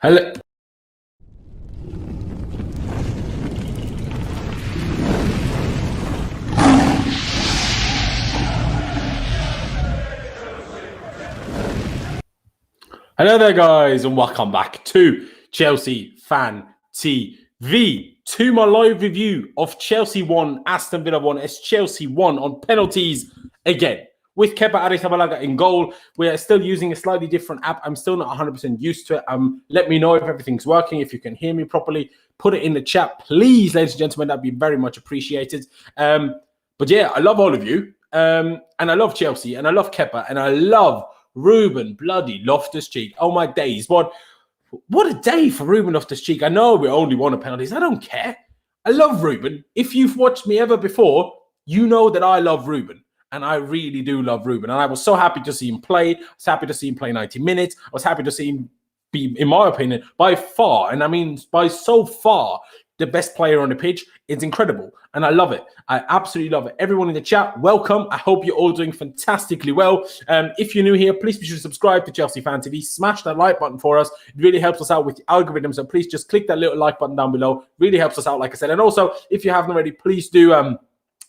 Hello. Hello there, guys, and welcome back to Chelsea Fan TV. To my live review of Chelsea 1, Aston Villa 1, as Chelsea 1 on penalties again. With Kepa Arrizabalaga in goal, we are still using a slightly different app. I'm still not 100% used to it. Let me know if everything's working, if you can hear me properly. Put it in the chat, please, ladies and gentlemen. That'd be very much appreciated. But yeah, I love all of you. And I love Chelsea, and I love Kepa, and I love Ruben bloody Loftus-Cheek. Oh, my days. What a day for Ruben Loftus-Cheek. I know we only won a penalties. I don't care. I love Ruben. If you've watched me ever before, you know that I love Ruben. And I really do love Ruben. And I was so happy to see him play. I was happy to see him play 90 minutes. I was happy to see him be, in my opinion, by far, and I mean by so far, the best player on the pitch. It's incredible. And I love it. I absolutely love it. Everyone in the chat, welcome. I hope you're all doing fantastically well. If you're new here, please be sure to subscribe to Chelsea Fan TV. Smash that like button for us. It really helps us out with the algorithm. So please just click that little like button down below. Really helps us out, like I said. And also, if you haven't already, please do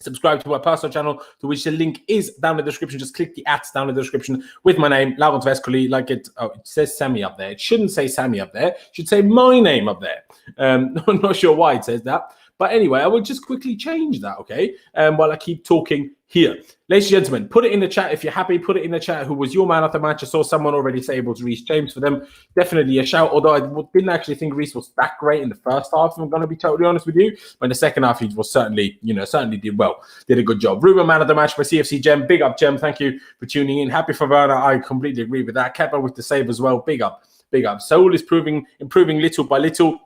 subscribe to my personal channel, to which the link is down in the description. Just click the @ down in the description with my name, Laurenz Vescoli. Like it says Sammy up there. It shouldn't say Sammy up there. It should say my name up there. I'm not sure why it says that. But anyway, I will just quickly change that, okay? While I keep talking here. Ladies and gentlemen, put it in the chat if you're happy. Put it in the chat who was your man of the match. I saw someone already say it was Reece James for them. Definitely a shout, although I didn't actually think Reece was that great in the first half, if I'm going to be totally honest with you. But in the second half, he was certainly did well. Did a good job. Ruben, man of the match for CFC Gem. Big up, Gem. Thank you for tuning in. Happy for Werner. I completely agree with that. Kepa with the save as well. Big up. Big up. Saul is improving little by little.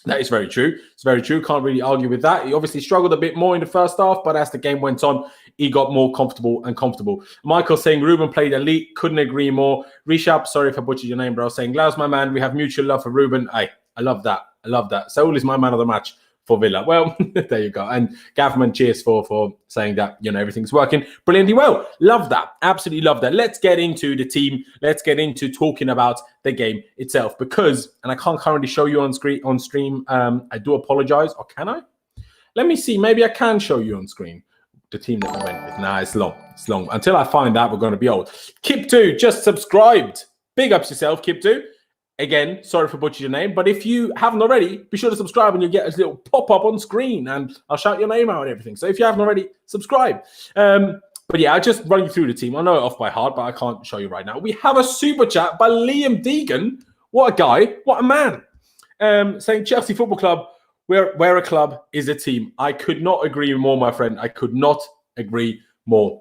That is very true. It's very true. Can't really argue with that. He obviously struggled a bit more in the first half, but as the game went on, he got more comfortable and comfortable. Michael saying Ruben played elite. Couldn't agree more. Rishab, sorry if I butchered your name, bro. Saying Lau's my man. We have mutual love for Ruben. I love that. I love that. Saul is my man of the match for Villa. Well, there you go. And Gavman, cheers for saying that, everything's working brilliantly well. Love that. Absolutely love that. Let's get into the team. Let's get into talking about the game itself because, and I can't currently show you on stream. I do apologize. Or can I? Let me see. Maybe I can show you on screen the team that we went with. Nah, it's long. It's long. Until I find that, we're going to be old. Kip2 just subscribed. Big ups yourself, Kip2. Again, sorry for butchering your name, but if you haven't already, be sure to subscribe and you'll get a little pop-up on screen and I'll shout your name out and everything. So if you haven't already, subscribe. But yeah, I'll just run you through the team. I know it off by heart, but I can't show you right now. We have a super chat by Liam Deegan. What a guy. What a man. Saying Chelsea Football Club, where a club is a team. I could not agree more, my friend. I could not agree more.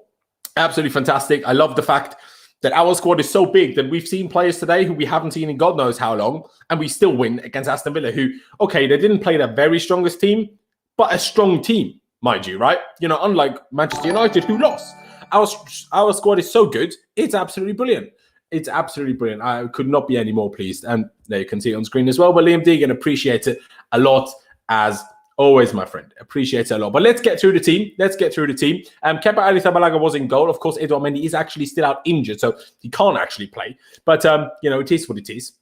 Absolutely fantastic. I love the fact that our squad is so big that we've seen players today who we haven't seen in God knows how long, and we still win against Aston Villa, who, okay, they didn't play their very strongest team, but a strong team, mind you, right? Unlike Manchester United, who lost. Our squad is so good, it's absolutely brilliant. It's absolutely brilliant. I could not be any more pleased. And there you can see it on screen as well. But Liam Deegan, appreciates it a lot as always, my friend. Appreciate it a lot. But let's get through the team. Kepa Arrizabalaga was in goal. Of course, Edouard Mendy is actually still out injured, so he can't actually play. But, it is what it is.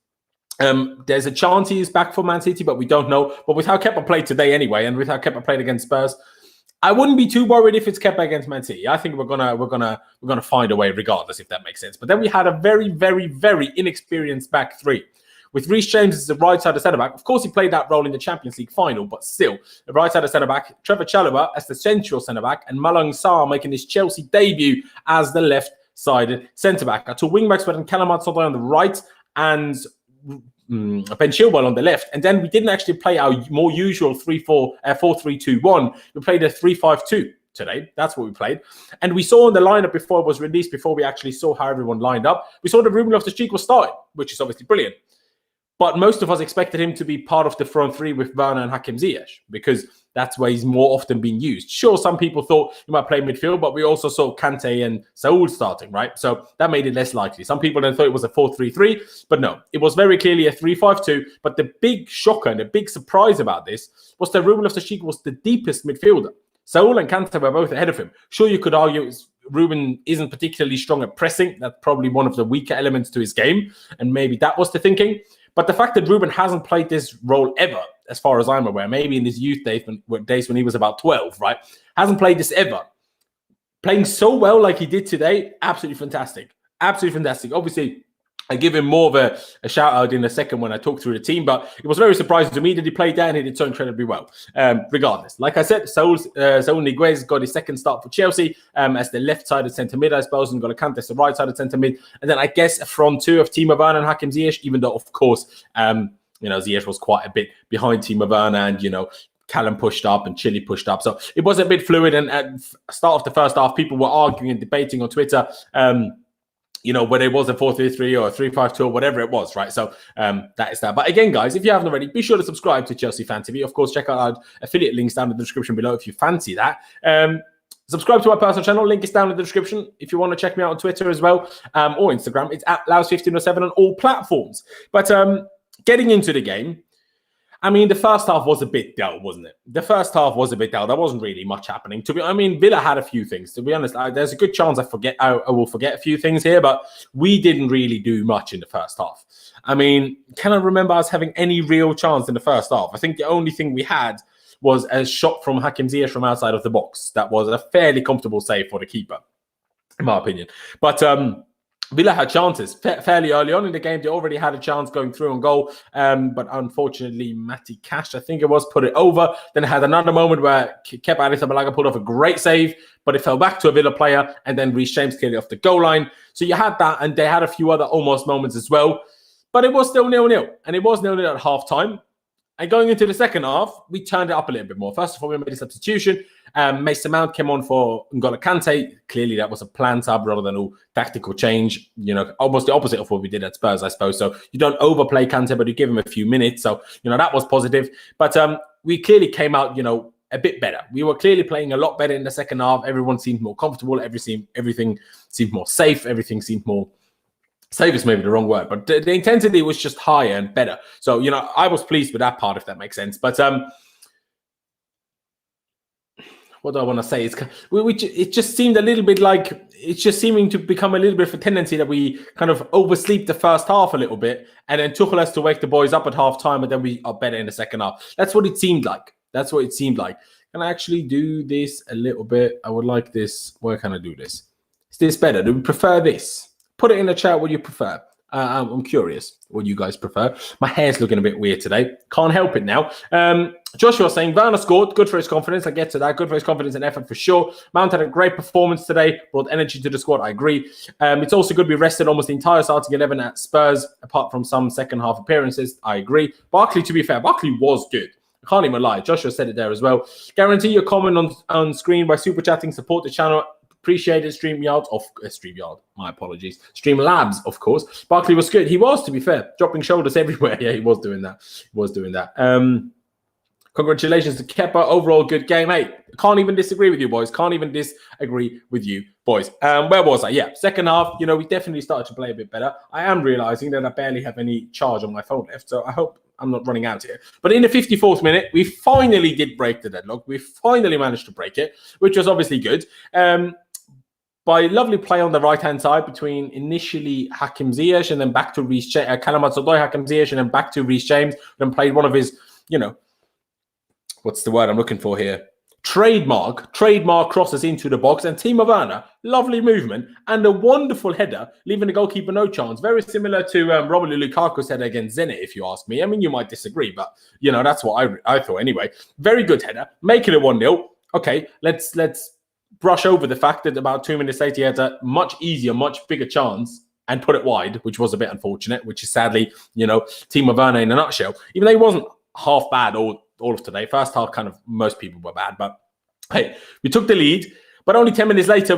There's a chance he is back for Man City, but we don't know. But with how Kepa played today anyway, and with how Kepa played against Spurs, I wouldn't be too worried if it's Kepa against Man City. I think we're gonna find a way regardless, if that makes sense. But then we had a very, very, very inexperienced back three. With Reece James as the right-sided centre-back. Of course, he played that role in the Champions League final, but still, the right-sided centre-back, Trevor Chalobah as the central centre-back, and Malang Sarr making his Chelsea debut as the left-sided centre-back. Our two wing-backs were Callum Hudson-Odoi on the right and Ben Chilwell on the left. And then we didn't actually play our more usual 4-3-2-1. We played a 3-5-2. Today, that's what we played. And we saw in the lineup before it was released, before we actually saw how everyone lined up, we saw that Ruben Loftus-Cheek was starting, which is obviously brilliant. But most of us expected him to be part of the front three with Werner and Hakim Ziyech because that's where he's more often being used. Sure, some people thought he might play midfield, but we also saw Kante and Saul starting, right? So that made it less likely. Some people then thought it was a 4-3-3, but no, it was very clearly a 3-5-2. But the big shocker and the big surprise about this was that Ruben Loftus-Cheek was the deepest midfielder. Saul and Kante were both ahead of him. Sure, you could argue Ruben isn't particularly strong at pressing. That's probably one of the weaker elements to his game, and maybe that was the thinking. But the fact that Ruben hasn't played this role ever, as far as I'm aware, maybe in his youth days when he was about 12, right? Hasn't played this ever. Playing so well like he did today, absolutely fantastic. Absolutely fantastic. Obviously, I give him more of a shout out in a second when I talk through the team, but it was very surprising to me that he played there and he did so incredibly well. Regardless, like I said, Saul Niguez got his second start for Chelsea as the left-sided centre mid, I suppose, and got a Kante as the right-sided centre mid, and then I guess a front two of Timo Werner and Hakim Ziyech, even though of course Ziyech was quite a bit behind Timo Werner, and Callum pushed up and Chile pushed up, so it was a bit fluid. And at the start of the first half, people were arguing and debating on Twitter. Whether it was a 4-3-3 or a 3-5-2 or whatever it was, right? So that is that. But again, guys, if you haven't already, be sure to subscribe to Chelsea Fan TV. Of course, check out our affiliate links down in the description below if you fancy that. Subscribe to my personal channel. Link is down in the description if you want to check me out on Twitter as well, or Instagram. It's at Laus1507 on all platforms. But getting into the game, the first half was a bit dull, wasn't it? The first half was a bit dull. There wasn't really much happening. Villa had a few things. To be honest, there's a good chance I will forget a few things here, but we didn't really do much in the first half. Can I remember us having any real chance in the first half? I think the only thing we had was a shot from Hakim Ziyech from outside of the box. That was a fairly comfortable save for the keeper, in my opinion. But Villa had chances fairly early on in the game. They already had a chance going through on goal, but unfortunately, Matty Cash, I think it was, put it over. Then had another moment where Kepa Arrizabalaga pulled off a great save, but it fell back to a Villa player, and then Reece James cleared it off the goal line. So you had that, and they had a few other almost moments as well. But it was still 0-0, and it was 0-0 at half-time. And going into the second half, we turned it up a little bit more. First of all, we made a substitution. Mason Mount came on for N'Golo Kante. Clearly, that was a planned sub rather than a tactical change. Almost the opposite of what we did at Spurs, I suppose. So you don't overplay Kante, but you give him a few minutes. So, that was positive. But we clearly came out, a bit better. We were clearly playing a lot better in the second half. Everyone seemed more comfortable. Everything seemed more safe. Everything seemed more... Safe is maybe the wrong word, but the intensity was just higher and better. So, I was pleased with that part, if that makes sense. But what do I want to say? It just seemed a little bit like it's just seeming to become a little bit of a tendency that we kind of oversleep the first half a little bit, and then Tuchel has to wake the boys up at half time, and then we are better in the second half. That's what it seemed like. Can I actually do this a little bit? I would like this. Where can I do this? Is this better? Do we prefer this? Put it in the chat what you prefer. I'm curious what you guys prefer. My hair's looking a bit weird today. Can't help it now. Joshua saying, Werner scored. Good for his confidence. I get to that. Good for his confidence and effort for sure. Mount had a great performance today. Brought energy to the squad. I agree. It's also good we rested almost the entire starting 11 at Spurs, apart from some second half appearances. I agree. Barkley, to be fair, Barkley was good. I can't even lie. Joshua said it there as well. Guarantee your comment on screen by super chatting. Support the channel. Appreciate it, StreamYard. My apologies. Streamlabs, of course. Barkley was good. He was, to be fair, dropping shoulders everywhere. Yeah, he was doing that. Congratulations to Kepa. Overall, good game. Hey, can't even disagree with you, boys. Where was I? Yeah, second half, we definitely started to play a bit better. I am realizing that I barely have any charge on my phone left, so I hope I'm not running out here. But in the 54th minute, we finally did break the deadlock. We finally managed to break it, which was obviously good. By lovely play on the right-hand side between initially Hakim Ziyech and then back to Reece James, Hakim Ziyech, and then back to Reece James, then played one of his, what's the word I'm looking for here? Trademark crosses into the box, and Timo Werner, lovely movement and a wonderful header, leaving the goalkeeper no chance. Very similar to Romelu Lukaku's header against Zenit, if you ask me. You might disagree, but that's what I thought anyway. Very good header, making it 1-0. Okay, let's brush over the fact that about 2 minutes later he had a much easier, much bigger chance and put it wide, which was a bit unfortunate, which is sadly, Timo Werner in a nutshell. Even though he wasn't half bad all of today. First half, kind of most people were bad, but hey, we took the lead. But only 10 minutes later,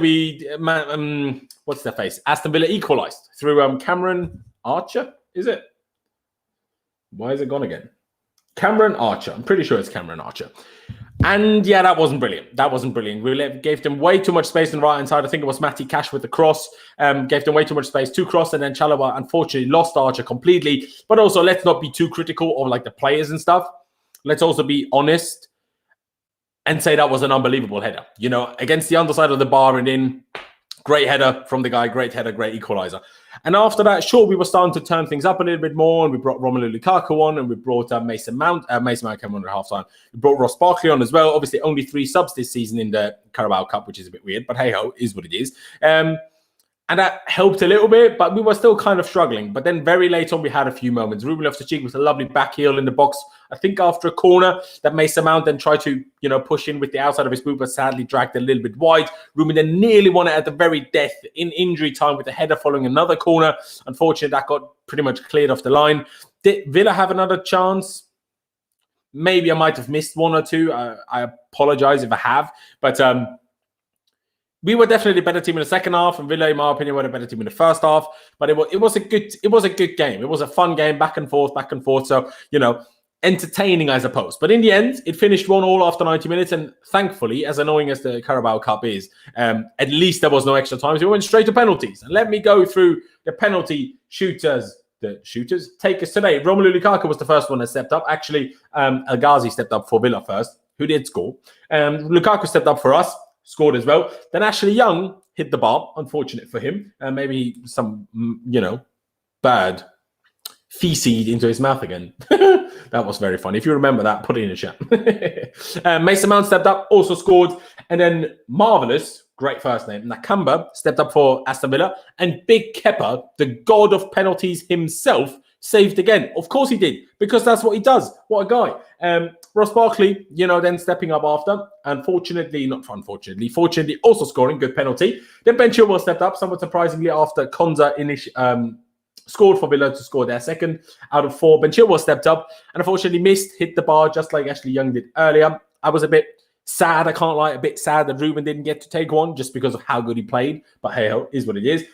what's their face? Aston Villa equalised through Cameron Archer, is it? Why is it gone again? Cameron Archer. I'm pretty sure it's Cameron Archer. And yeah, that wasn't brilliant. We gave them way too much space on the right-hand side. I think it was Matty Cash with the cross. Gave them way too much space to cross, and then Chalobah unfortunately lost Archer completely. But also, let's not be too critical of the players and stuff. Let's also be honest and say that was an unbelievable header. Against the underside of the bar and in. Great header from the guy, great header, great equaliser. And after that, sure, we were starting to turn things up a little bit more, and we brought Romelu Lukaku on, and we brought Mason Mount. Mason Mount came on at half-time. We brought Ross Barkley on as well. Obviously, only 3 subs this season in the Carabao Cup, which is a bit weird, but hey-ho, is what it is. And that helped a little bit, but we were still kind of struggling. But then very late on, we had a few moments. Ruben Loftus-Cheek with a lovely back heel in the box, I think after a corner that Mason Mount then tried to, push in with the outside of his boot, but sadly dragged a little bit wide. Ruben then nearly won it at the very death in injury time with a header following another corner. Unfortunately, that got pretty much cleared off the line. Did Villa have another chance? Maybe I might have missed 1 or 2. I apologize if I have. But we were definitely a better team in the second half, and Villa, in my opinion, were a better team in the first half. But it was a good game. It was a fun game, back and forth. So, entertaining, I suppose. But in the end, it finished 1-1 after 90 minutes. And thankfully, as annoying as the Carabao Cup is, at least there was no extra time. So we went straight to penalties. And let me go through the penalty shooters. The shooters take us today. Romelu Lukaku was the first one that stepped up. Actually, El Ghazi stepped up for Villa first, who did score. Lukaku stepped up for us, scored as well. Then Ashley Young hit the bar. Unfortunate for him. Maybe some, bad feces into his mouth again. That was very funny. If you remember that, put it in the chat. Mason Mount stepped up, also scored. And then marvellous, great first name, Nakamba stepped up for Aston Villa. And Big Kepa, the god of penalties himself, saved again. Of course he did, because that's what he does. What a guy. Ross Barkley, then stepping up after. Fortunately also scoring, good penalty. Then Ben Chilwell stepped up, somewhat surprisingly, after Konza scored for Villa to score their second out of 4. Ben Chilwell stepped up and unfortunately missed, hit the bar just like Ashley Young did earlier. I was a bit sad, I can't lie, a bit sad that Ruben didn't get to take one just because of how good he played. But hey, is what it is.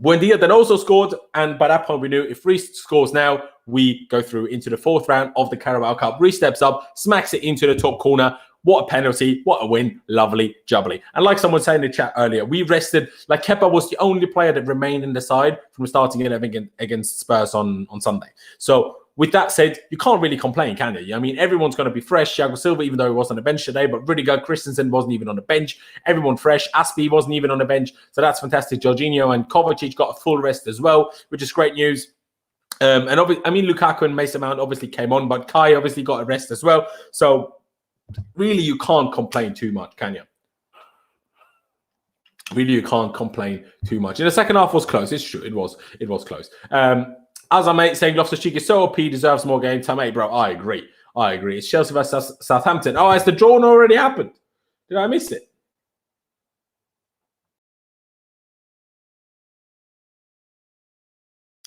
Buendia then also scored, and by that point we knew if Reece scores now, we go through into the 4th round of the Carabao Cup. Reece steps up, smacks it into the top corner. What a penalty, what a win, lovely jubbly. And like someone said in the chat earlier, we rested, like Kepa was the only player that remained in the side from starting 11 against Spurs on Sunday. So with that said, you can't really complain, can you? I mean, everyone's going to be fresh. Thiago Silva, even though he was on the bench today, but Rudiger, Christensen wasn't even on the bench. Everyone fresh. Aspie wasn't even on the bench. So that's fantastic. Jorginho and Kovacic got a full rest as well, which is great news. And Lukaku and Mason Mount obviously came on, but Kai obviously got a rest as well. So really, you can't complain too much, can you? Really, you can't complain too much. And the second half was close. It's true. It was close. As our mate saying, Loftus-Cheek is so OP, deserves more game time. Hey, bro, I agree. It's Chelsea versus Southampton. Oh, has the draw already happened? Did I miss it?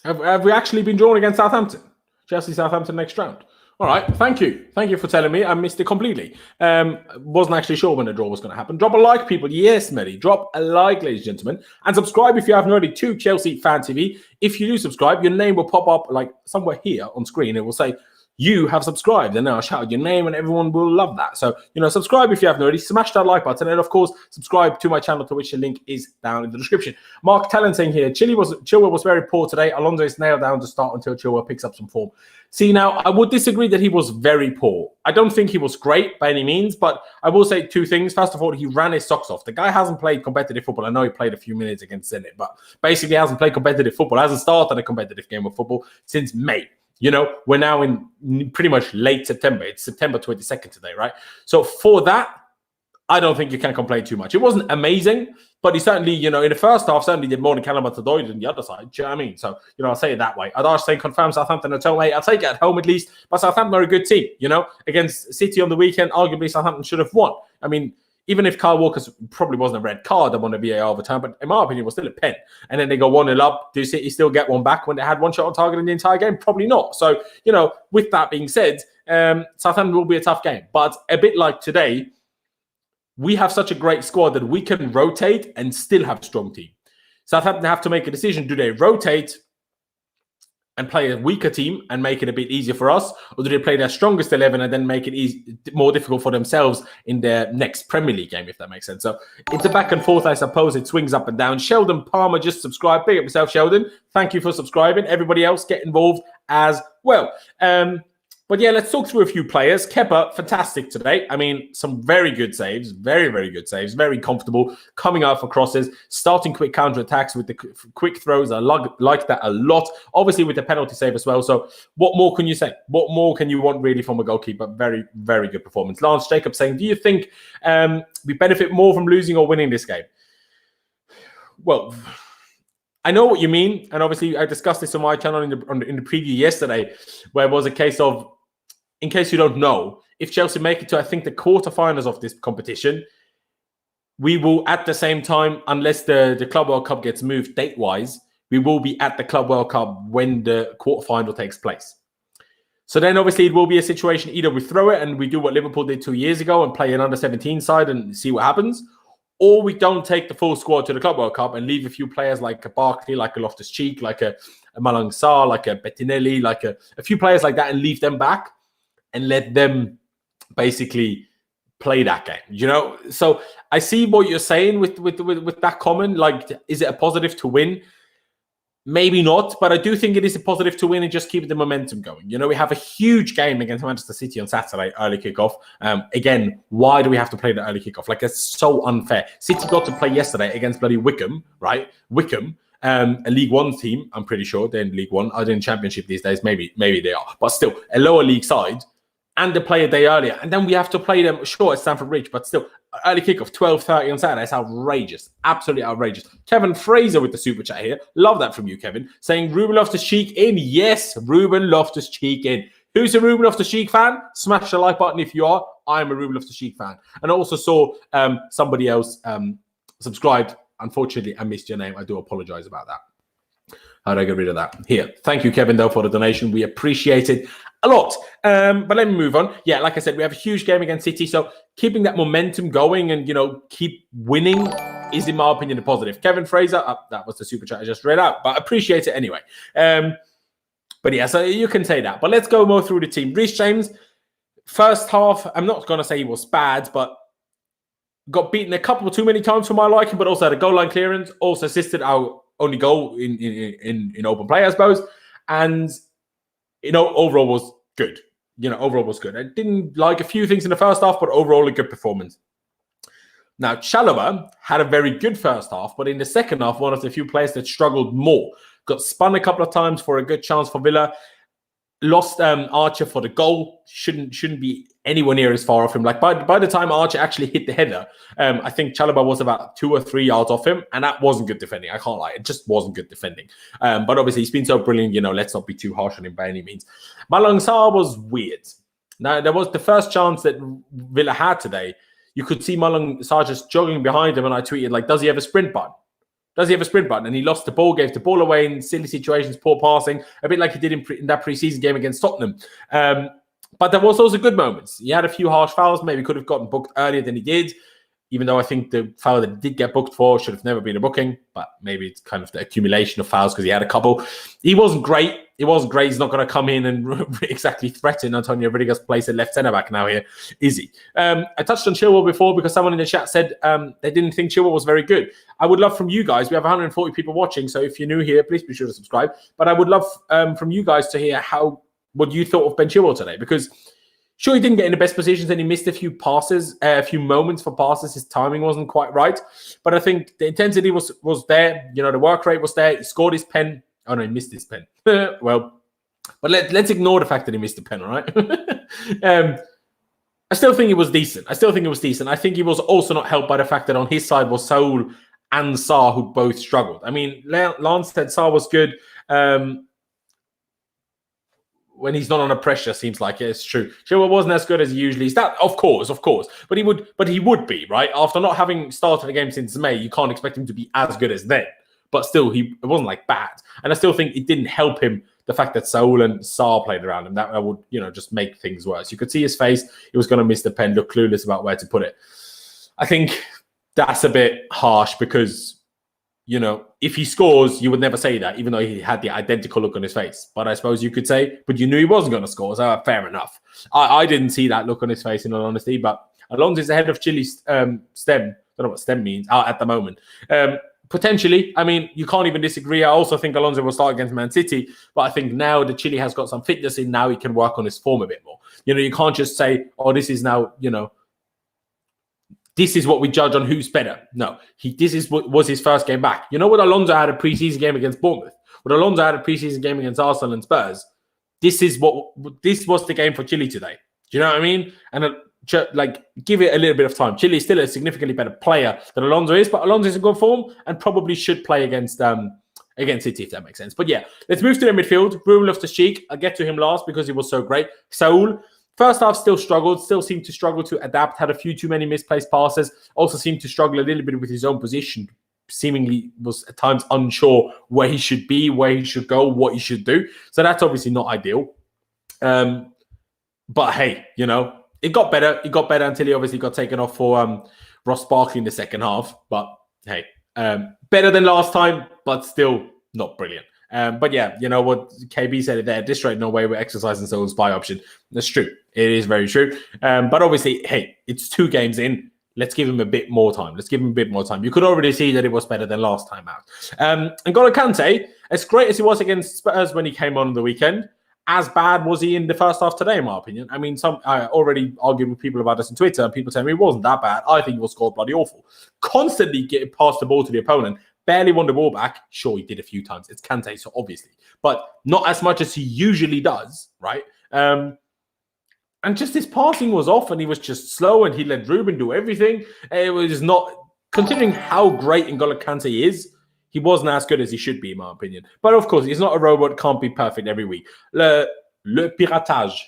Have we actually been drawn against Southampton? Chelsea-Southampton next round. All right, thank you. Thank you for telling me. I missed it completely. Wasn't actually sure when the draw was going to happen. Drop a like, people. Yes, Mary. Drop a like, ladies and gentlemen. And subscribe if you haven't already to Chelsea Fan TV. If you do subscribe, your name will pop up like somewhere here on screen. It will say, you have subscribed. And then I'll shout your name and everyone will love that. So, subscribe if you haven't already. Smash that like button. And, of course, subscribe to my channel, to which the link is down in the description. Mark Talent saying here, Chilwell was very poor today. Alonso is nailed down to start until Chilwell picks up some form. See, now, I would disagree that he was very poor. I don't think he was great by any means, but I will say 2 things. First of all, he ran his socks off. The guy hasn't played competitive football. I know he played a few minutes against Zenit, but basically hasn't played competitive football, hasn't started a competitive game of football since May. We're now in pretty much late September. It's September 22nd today, right? So for that, I don't think you can complain too much. It wasn't amazing, but he certainly, in the first half, certainly did more than Callum Hudson-Odoi than the other side. Do you know what I mean? So, I'll say it that way. Adash saying confirm Southampton at home. I'll take it at home at least. But Southampton are a good team, Against City on the weekend, arguably Southampton should have won. I mean, even if Kyle Walker's probably wasn't a red card on the VAR overtime, but in my opinion, it was still a pen. And then they go 1-0 up. Do City still get one back when they had one shot on target in the entire game? Probably not. So, with that being said, Southampton will be a tough game. But a bit like today, we have such a great squad that we can rotate and still have a strong team. Southampton have to make a decision. Do they rotate and play a weaker team and make it a bit easier for us? Or do they play their strongest 11 and then make it more difficult for themselves in their next Premier League game, if that makes sense? So it's a back and forth, I suppose. It swings up and down. Sheldon Palmer just subscribed. Big up yourself, Sheldon. Thank you for subscribing. Everybody else get involved as well. But yeah, let's talk through a few players. Kepa, fantastic today. I mean, some very good saves, very, very good saves, very comfortable, coming out for crosses, starting quick counter-attacks with the quick throws. I like that a lot. Obviously, with the penalty save as well. So what more can you say? What more can you want really from a goalkeeper? Very, very good performance. Lance Jacobs saying, do you think we benefit more from losing or winning this game? Well, I know what you mean. And obviously, I discussed this on my channel in the preview yesterday, where it was a case of, in case you don't know, if Chelsea make it to, I think, the quarterfinals of this competition, we will at the same time, unless the Club World Cup gets moved date-wise, we will be at the Club World Cup when the quarterfinal takes place. So then obviously it will be a situation, either we throw it and we do what Liverpool did 2 years ago and play an under-17 side and see what happens, or we don't take the full squad to the Club World Cup and leave a few players like a Barkley, like a Loftus-Cheek, like a Malang Sarr, like a Bettinelli, like a few players like that, and leave them back and let them basically play that game, you know? So I see what you're saying with that comment. Like, is it a positive to win? Maybe not, but I do think it is a positive to win and just keep the momentum going. You know, we have a huge game against Manchester City on Saturday, early kickoff. Again, why do we have to play the early kickoff? Like, it's so unfair. City got to play yesterday against bloody Wickham, right? Wickham, a League One team, I'm pretty sure they're in League One. Are they in Championship these days? Maybe they are. But still, a lower league side, and they play a day earlier. And then we have to play them, sure, at Stamford Bridge, but still, early kickoff, 12:30 on Saturday. It's outrageous. Absolutely outrageous. Kevin Fraser with the super chat here. Love that from you, Kevin. Saying Ruben Loftus-Cheek in. Yes, Ruben Loftus-Cheek in. Who's a Ruben Loftus-Cheek fan? Smash the like button if you are. I'm a Ruben Loftus-Cheek fan. And I also saw somebody else subscribed. Unfortunately, I missed your name. I do apologize about that. How do I get rid of that? Here. Thank you, Kevin, though, for the donation. We appreciate it a lot. But let me move on. Yeah, like I said, we have a huge game against City. So keeping that momentum going and, you know, keep winning is, in my opinion, a positive. Kevin Fraser, that was the super chat I just read out, but I appreciate it anyway. But yeah, so you can say that. But let's go more through the team. Reece James, first half, I'm not going to say he was bad, but got beaten a couple too many times for my liking, but also had a goal line clearance, also assisted our only goal in open play, I suppose. And, you know, overall was good. You know, overall was good. I didn't like a few things in the first half, but overall a good performance. Now, Chalobah had a very good first half, but in the second half, one of the few players that struggled more. Got spun a couple of times for a good chance for Villa. Lost Archer for the goal. Shouldn't be anywhere near as far off him. Like by the time Archer actually hit the header, I think Chalobah was about 2 or 3 yards off him, and that wasn't good defending. I can't lie, it just wasn't good defending. But obviously he's been so brilliant. You know, let's not be too harsh on him by any means. Malang Sarr was weird. Now there was the first chance that Villa had today. You could see Malang Sarr just jogging behind him, and I tweeted like, "Does he have a sprint button? Does he have a sprint button?" And he lost the ball, gave the ball away in silly situations, poor passing, a bit like he did in that pre-season game against Tottenham. But there was also good moments. He had a few harsh fouls, maybe could have gotten booked earlier than he did, even though I think the foul that he did get booked for should have never been a booking, but maybe it's kind of the accumulation of fouls because he had a couple. He wasn't great. He wasn't great. He's not going to come in and exactly threaten Antonio Rudiger's place at left centre-back now here, is he? I touched on Chilwell before because someone in the chat said they didn't think Chilwell was very good. I would love from you guys, we have 140 people watching, so if you're new here, please be sure to subscribe. But I would love from you guys to hear what you thought of Ben Chilwell today, because sure, he didn't get in the best positions and he missed a few passes, a few moments for passes. His timing wasn't quite right. But I think the intensity was there. You know, the work rate was there. He scored his pen. Oh, no, he missed his pen. Well, but let's ignore the fact that he missed the pen, all right? I still think it was decent. I think he was also not helped by the fact that on his side was Saul and Sarr, who both struggled. I mean, Lance said Sarr was good. When he's not under pressure, seems like it's true. Chilwell wasn't as good as he usually is. That, of course. But he would be, right? After not having started a game since May, you can't expect him to be as good as then. But still, it wasn't like bad. And I still think it didn't help him, the fact that Saul and Sarr played around him. That would, you know, just make things worse. You could see his face. He was going to miss the pen, look clueless about where to put it. I think that's a bit harsh because, you know, if he scores, you would never say that, even though he had the identical look on his face. But I suppose you could say, but you knew he wasn't going to score, so fair enough. I didn't see that look on his face, in all honesty, but Alonso's ahead of Chile's stem. I don't know what stem means at the moment. Potentially. I mean, you can't even disagree. I also think Alonso will start against Man City, but I think now that Chile has got some fitness in, now he can work on his form a bit more. You can't just say, oh, this is now, this is what we judge on who's better. No, this is what was his first game back. You know what Alonso had a preseason game against Bournemouth? What Alonso had a preseason game against Arsenal and Spurs? This was the game for Chile today. Do you know what I mean? And give it a little bit of time. Chile is still a significantly better player than Alonso is, but Alonso is in good form and probably should play against City, if that makes sense. But yeah, let's move to the midfield. Ruben Loftus-Cheek, I'll get to him last because he was so great. Saul, first half still seemed to struggle to adapt, had a few too many misplaced passes, also seemed to struggle a little bit with his own position, seemingly was at times unsure where he should be, where he should go, what he should do. So that's obviously not ideal. But hey, it got better. It got better until he obviously got taken off for Ross Barkley in the second half. But hey, better than last time, but still not brilliant. But yeah, you know what KB said it there. At this rate, no way we're exercising Soul's buy option. That's true. It is very true. But obviously, hey, it's 2 games in. Let's give him a bit more time. You could already see that it was better than last time out. And N'Golo Kante, as great as he was against Spurs when he came on the weekend, as bad was he in the first half today, in my opinion. I mean, I already argued with people about this on Twitter, and people tell me it wasn't that bad. I think he was scored bloody awful. Constantly getting past the ball to the opponent, barely won the ball back. Sure, he did a few times. It's Kante, so obviously. But not as much as he usually does, right? And just his passing was off, and he was just slow, and he let Ruben do everything. It was not, considering how great N'Golo Kante is, he wasn't as good as he should be, in my opinion. But of course, he's not a robot, can't be perfect every week. Le piratage.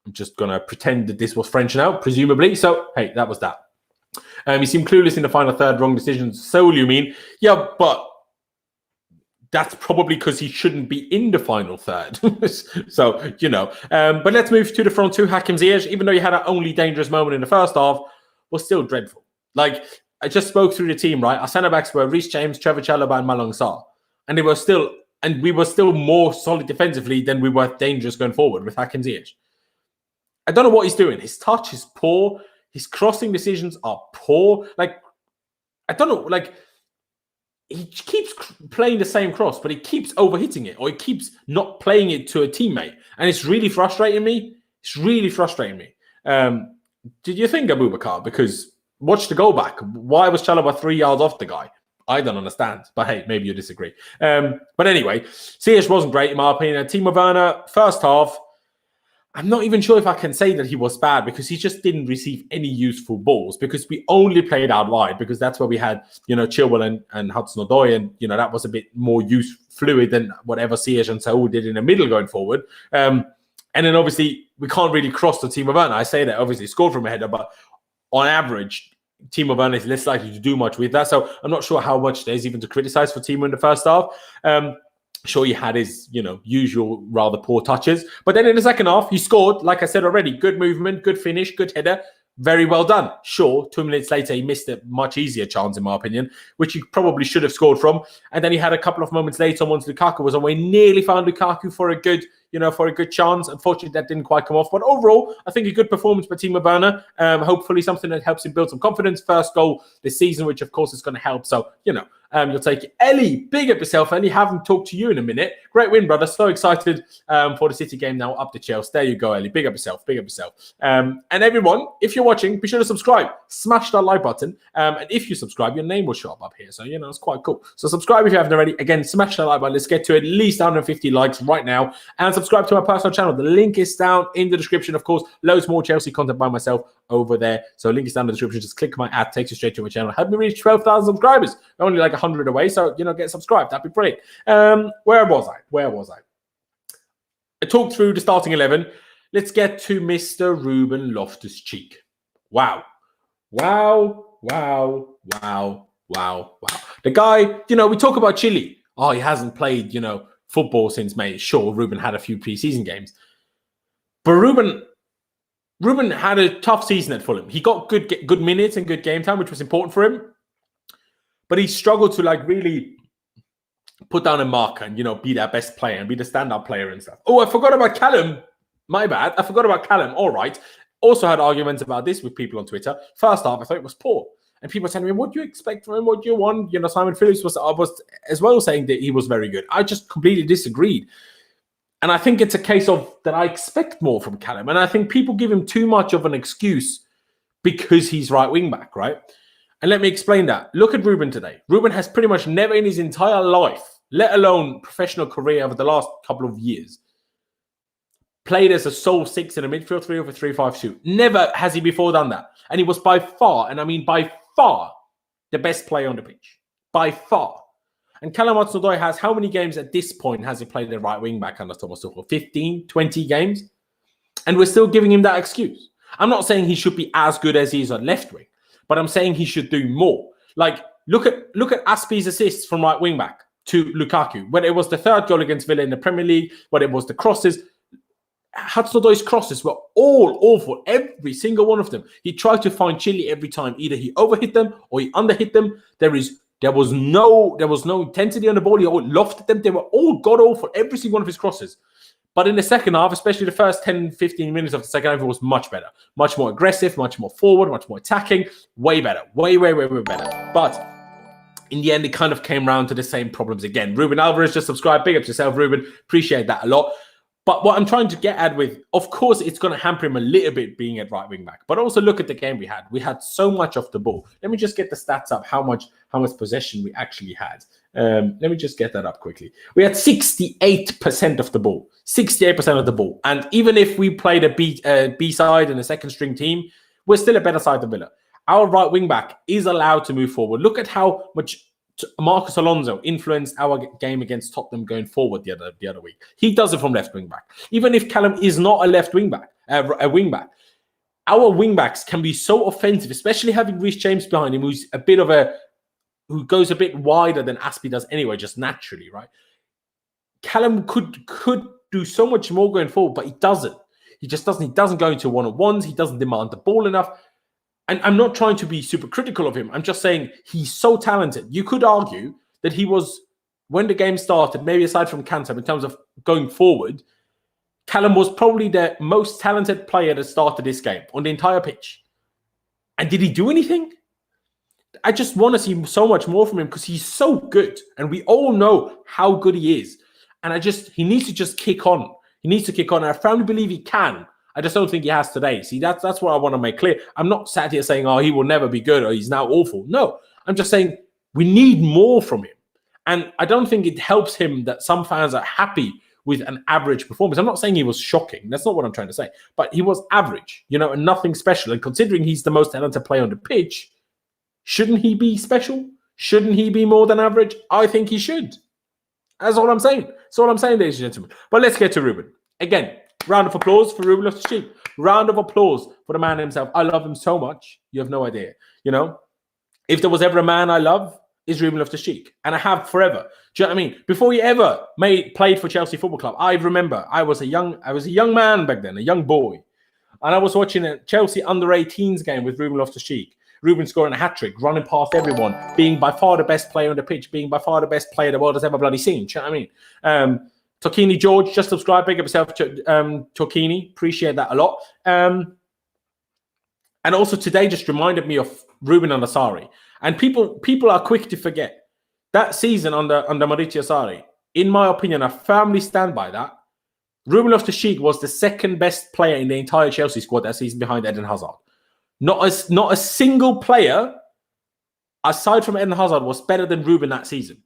I'm just going to pretend that this was French now, presumably. So, hey, that was that. He seemed clueless in the final third, wrong decisions. So you mean? Yeah, but that's probably because he shouldn't be in the final third. So, But let's move to the front two. Hakim Ziyech, even though he had an only dangerous moment in the first half, was still dreadful. Like, I just spoke through the team, right? Our centre-backs were Reece James, Trevor Chalobah, and Malang Sarr. And we were still more solid defensively than we were dangerous going forward with Hakim Ziyech. I don't know what he's doing. His touch is poor. His crossing decisions are poor. Like, I don't know, like, he keeps playing the same cross, but he keeps overhitting it, or he keeps not playing it to a teammate. And it's really frustrating me. Did you think, Abubakar? Because watch the goal back. Why was Chalobah 3 yards off the guy? I don't understand. But hey, maybe you disagree. But anyway, Ziyech wasn't great in my opinion. Timo Werner, first half, I'm not even sure if I can say that he was bad because he just didn't receive any useful balls because we only played out wide because that's where we had, Chilwell and Hudson-Odoi, and, that was a bit more fluid than whatever Ziyech and Saul did in the middle going forward. And then obviously we can't really cross to Timo Werner. I say that obviously scored from a header, but on average, Timo Werner is less likely to do much with that. So I'm not sure how much there's even to criticize for Timo in the first half. Sure, he had his, usual rather poor touches. But then in the second half, he scored, like I said already, good movement, good finish, good header. Very well done. Sure, 2 minutes later, he missed a much easier chance, in my opinion, which he probably should have scored from. And then he had a couple of moments later, once Lukaku was on, where he nearly found Lukaku for a good chance. Unfortunately, that didn't quite come off. But overall, I think a good performance by Timo Werner. Hopefully something that helps him build some confidence. First goal this season, which of course is going to help. So, you'll take it. Ellie, big up yourself, Ellie. Haven't talked to you in a minute. Great win, brother. So excited for the City game now, up to Chelsea. There you go, Ellie. Big up yourself. And everyone, if you're watching, be sure to subscribe. Smash that like button. And if you subscribe, your name will show up here. So, it's quite cool. So subscribe if you haven't already. Again, smash that like button. Let's get to at least 150 likes right now. And subscribe to my personal channel. The link is down in the description. Of course, loads more Chelsea content by myself over there. So link is down in the description. Just click my ad, takes you straight to my channel. Help me reach 12,000 subscribers. Only like 100 away. So, get subscribed. That'd be great. Where was I? I talked through the starting 11. Let's get to Mr. Ruben Loftus-Cheek. Wow. The guy, we talk about Chile. Oh, he hasn't played, football since May. Sure, Ruben had a few preseason games. But Ruben had a tough season at Fulham. He got good minutes and good game time, which was important for him. But he struggled to really put down a marker and, be their best player and be the standout player and stuff. Oh, I forgot about Callum. My bad. I forgot about Callum. All right. Also had arguments about this with people on Twitter. First half, I thought it was poor. And people are telling me, what do you expect from him? What do you want? You know, Simon Phillips was as well saying that he was very good. I just completely disagreed. And I think it's a case of that I expect more from Callum. And I think people give him too much of an excuse because he's right wing back, right? And let me explain that. Look at Ruben today. Ruben has pretty much never in his entire life, let alone professional career over the last couple of years, played as a sole six in a midfield 3 over 3-5 shoot. Never has he before done that. And he was by far, and I mean by far, the best player on the pitch. By far. And Callum Hudson-Odoi has how many games at this point has he played the right wing back under Thomas Tuchel? 15, 20 games? And we're still giving him that excuse. I'm not saying he should be as good as he is on left wing, but I'm saying he should do more. Like, look at Aspi's assists from right wing back to Lukaku. Whether it was the third goal against Villa in the Premier League, whether it was the crosses, Hudson-Odoi's crosses were all awful, every single one of them. He tried to find Chile every time. Either he overhit them or he underhit them. There was no intensity on the ball. He all lofted them. They were all god awful, every single one of his crosses. But in the second half, especially the first 10, 15 minutes of the second half, it was much better. Much more aggressive, much more forward, much more attacking. Way better. Way better. But in the end, it kind of came round to the same problems again. Ruben Alvarez just subscribed. Big up to yourself, Ruben. Appreciate that a lot. But what I'm trying to get at with, of course, it's going to hamper him a little bit being at right wing back. But also look at the game we had. We had so much of the ball. Let me just get the stats up, how much possession we actually had. Let me just get that up quickly. We had 68% of the ball. 68% of the ball. And even if we played a B side and a second string team, we're still a better side than Villa. Our right wing back is allowed to move forward. Look at how much Marcus Alonso influenced our game against Tottenham going forward the other week. He does it from left wing back. Even if Callum is not a left wing back, a wing back, our wing backs can be so offensive, especially having Reece James behind him, who goes a bit wider than Aspi does anyway, just naturally, right? Callum could do so much more going forward, but he doesn't. He just doesn't. He doesn't go into one-on-ones. He doesn't demand the ball enough. And I'm not trying to be super critical of him. I'm just saying he's so talented. You could argue that he was, when the game started, maybe aside from Kanta, in terms of going forward, Callum was probably the most talented player that started this game on the entire pitch. And did he do anything? I just want to see so much more from him because he's so good. And we all know how good he is. And he needs to just kick on. He needs to kick on. And I firmly believe he can. I just don't think he has today. See, that's what I want to make clear. I'm not sat here saying, oh, he will never be good or he's now awful. No, I'm just saying we need more from him. And I don't think it helps him that some fans are happy with an average performance. I'm not saying he was shocking. That's not what I'm trying to say. But he was average, and nothing special. And considering he's the most talented player on the pitch, shouldn't he be special? Shouldn't he be more than average? I think he should. That's all I'm saying. That's all I'm saying, ladies and gentlemen. But let's get to Ruben. Again, round of applause for Ruben Loftus-Cheek. Round of applause for the man himself. I love him so much. You have no idea. If there was ever a man I love, is Ruben Loftus-Cheek. And I have forever. Do you know what I mean? Before he ever played for Chelsea Football Club, I remember I was a young man back then, a young boy. And I was watching a Chelsea under-18s game with Ruben Loftus-Cheek. Ruben scoring a hat-trick, running past everyone, being by far the best player on the pitch, being by far the best player the world has ever bloody seen. Do you know what I mean? Tokini George, just subscribe, big up yourself, Tokini. Appreciate that a lot. And also today just reminded me of Ruben Anasari. And people are quick to forget. That season under Mauricio Sarri, in my opinion, I firmly stand by that. Ruben Loftus-Cheek was the second best player in the entire Chelsea squad that season behind Eden Hazard. Not a single player, aside from Eden Hazard, was better than Ruben that season.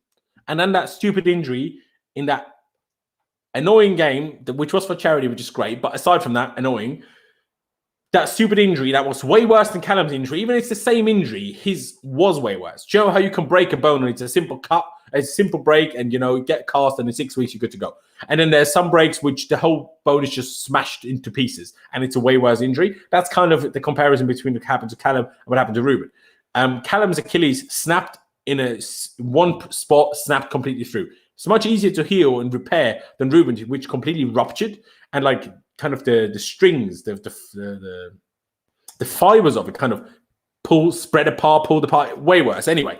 And then that stupid injury in that annoying game, which was for charity, which is great. But aside from that, annoying. That stupid injury that was way worse than Callum's injury. Even if it's the same injury, his was way worse. Do you know how you can break a bone and it's a simple cut, a simple break, and get cast, and in 6 weeks you're good to go. And then there's some breaks which the whole bone is just smashed into pieces, and it's a way worse injury. That's kind of the comparison between what happened to Callum and what happened to Ruben. Callum's Achilles snapped in one spot, snapped completely through. It's much easier to heal and repair than Ruben, which completely ruptured, and kind of the strings, the fibers of it kind of spread apart, pulled apart, way worse. Anyway,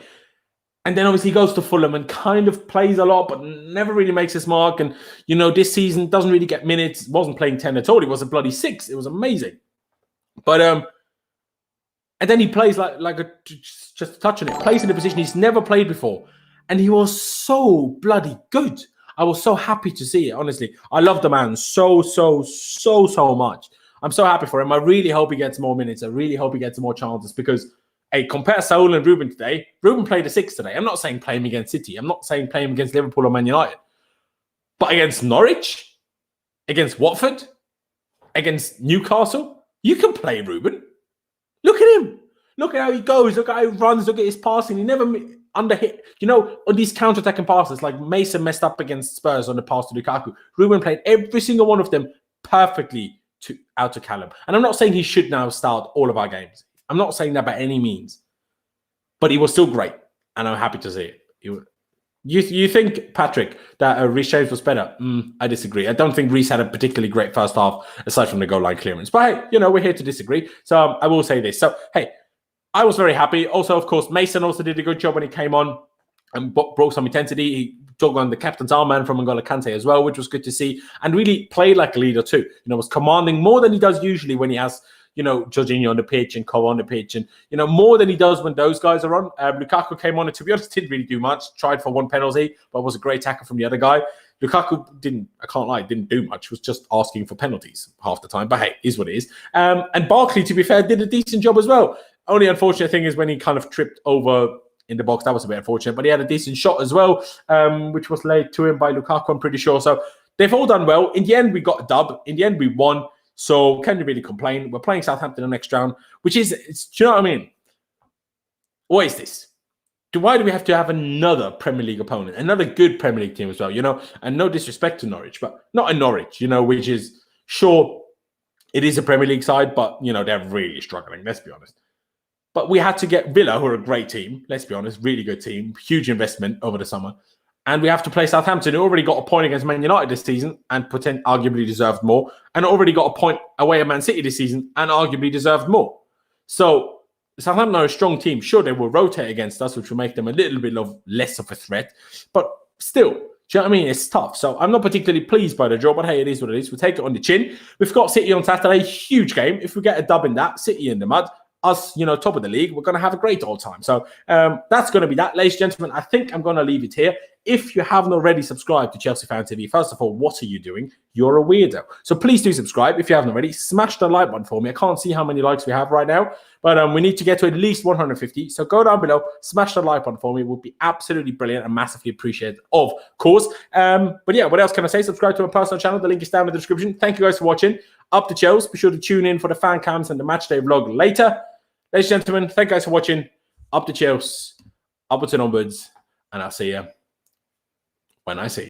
and then obviously he goes to Fulham and kind of plays a lot, but never really makes his mark. And this season doesn't really get minutes. Wasn't playing 10 at all. He was a bloody 6. It was amazing. But And then he plays just a touch on it, plays in a position he's never played before. And he was so bloody good. I was so happy to see it, honestly. I love the man so much. I'm so happy for him. I really hope he gets more minutes. I really hope he gets more chances because, hey, compare Saul and Ruben today. Ruben played a 6 today. I'm not saying play him against City. I'm not saying play him against Liverpool or Man United. But against Norwich, against Watford, against Newcastle, you can play Ruben. Look at him. Look at how he goes. Look at how he runs. Look at his passing. He never underhit. You know, on these counter-attacking passes, like Mason messed up against Spurs on the pass to Lukaku. Ruben played every single one of them perfectly out to Callum. And I'm not saying he should now start all of our games. I'm not saying that by any means. But he was still great. And I'm happy to see it. You think, Patrick, that Reece James was better? I disagree. I don't think Reece had a particularly great first half, aside from the goal line clearance. But hey, you know, we're here to disagree. So I will say this. So, hey, I was very happy. Also, of course, Mason also did a good job when he came on and brought some intensity. He took on the captain's armband from N'Golo Kante as well, which was good to see. And really played like a leader too. You know, was commanding more than he does usually when he has, you know, Jorginho on the pitch and Cole on the pitch. And, you know, more than he does when those guys are on. Lukaku came on and, to be honest, didn't really do much. Tried for one penalty, but was a great tackle from the other guy. Lukaku didn't do much. Was just asking for penalties half the time. But hey, is what it is. And Barkley, to be fair, did a decent job as well. Only unfortunate thing is when he kind of tripped over in the box. That was a bit unfortunate. But he had a decent shot as well, which was laid to him by Lukaku, I'm pretty sure. So they've all done well. In the end, we got a dub. In the end, we won. So can you really complain? We're playing Southampton in the next round, which is, do you know what I mean? What is this? Why do we have to have another Premier League opponent? Another good Premier League team as well, you know? And no disrespect to Norwich, but not a Norwich, you know, which is, sure, it is a Premier League side, but, you know, they're really struggling, let's be honest. But we had to get Villa, who are a great team, let's be honest, really good team, huge investment over the summer. And we have to play Southampton, who already got a point against Man United this season and arguably deserved more, and already got a point away at Man City this season and arguably deserved more. So Southampton are a strong team. Sure, they will rotate against us, which will make them a little bit less of a threat. But still, do you know what I mean? It's tough. So I'm not particularly pleased by the draw, but hey, it is what it is. We'll take it on the chin. We've got City on Saturday. Huge game. If we get a dub in that, City in the mud, us, you know, top of the league, we're going to have a great old time. So that's going to be that. Ladies and gentlemen, I think I'm going to leave it here. If you haven't already subscribed to Chelsea Fan TV, first of all, what are you doing? You're a weirdo. So please do subscribe if you haven't already. Smash the like button for me. I can't see how many likes we have right now, but we need to get to at least 150. So go down below, smash the like button for me. It would be absolutely brilliant and massively appreciated, of course. But yeah, what else can I say? Subscribe to my personal channel. The link is down in the description. Thank you guys for watching. Up to Chelsea. Be sure to tune in for the fan cams and the match day vlog later. Ladies and gentlemen, thank you guys for watching. Up to Chelsea, upwards and onwards, and I'll see you when I see you.